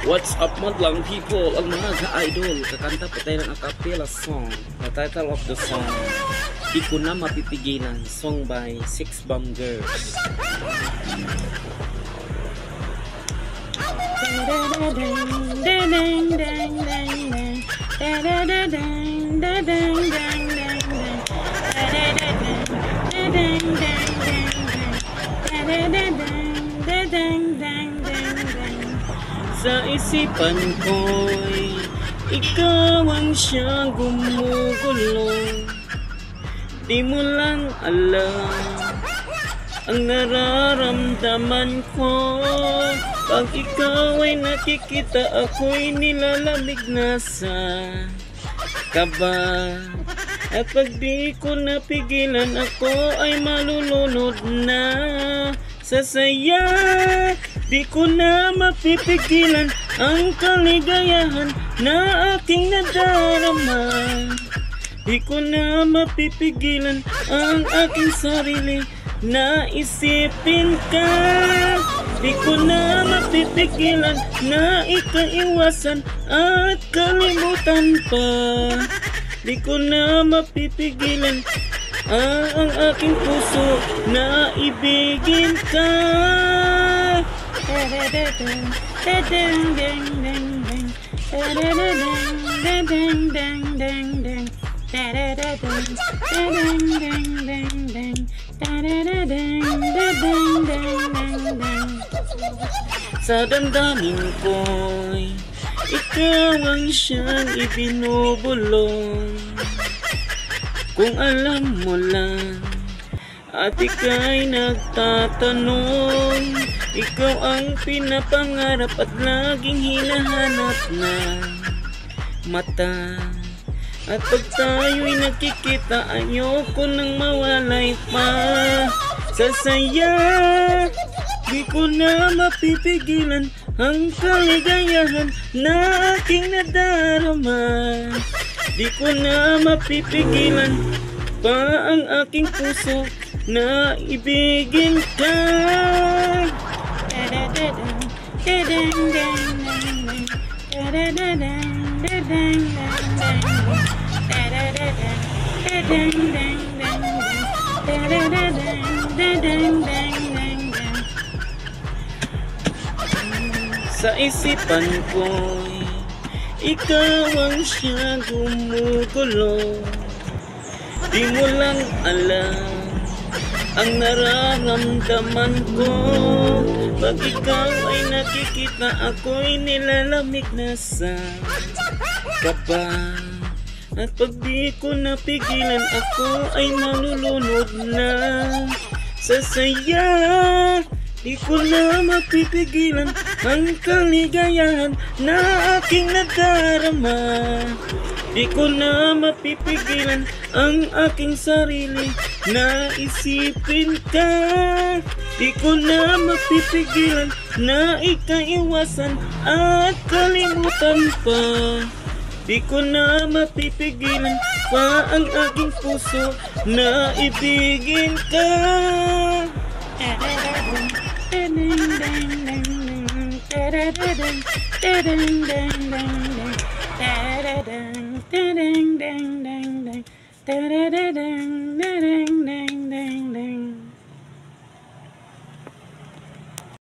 What's up madlang people? Ang mga ka-idol, kakanta pa tayo ng a cappella song. The title of the song, Di Ko Na Mapipigilan, song by Six Bomb Girls. Sa isipan ko'y ikaw ang siyang gumugulo. Di mo lang alam ang nararamdaman ko. Pag ikaw ay nakikita, ako'y nilalamig na sa kaba. At pag di ko napigilan, ako ay malulunod na sa saya. Di ko na mapipigilan ang kaligayahan na aking nadarama. Di ko na mapipigilan ang aking sarili na isipin ka. Di ko na mapipigilan na ikaiwasan at kalimutan pa. Di ko na mapipigilan ang aking puso na ibigin ka. Sa damdamin ko'y ikaw ang siyang ibinubulong. Kung alam mo lang at ika'y nagtatanong, ikaw ang pinapangarap at laging hinahanap na mata. At pag tayo'y nagkikita, ayoko nang mawalay pa sa saya. Di ko na mapipigilan ang kaligayahan na aking nadarama. Di ko na mapipigilan pa ang aking puso na ibigin ka. Sa isipan ko'y ikaw ang siya gumugulo. Di mo lang alam ang nararamdaman ko. Pag ikaw ay nakikita, ako'y nilalamig na sa kaba. At pag di ko napigilan, ako ay nalulunod na sa saya. Di ko na mapipigilan ang kaligayahan na aking nadarama. Di ko na mapipigilan ang aking sarili na isipin ka. Di ko na mapipigilan na ikaiwasan at kalimutan pa. Di ko na mapipigilan pa ang aking puso na ibigin ka.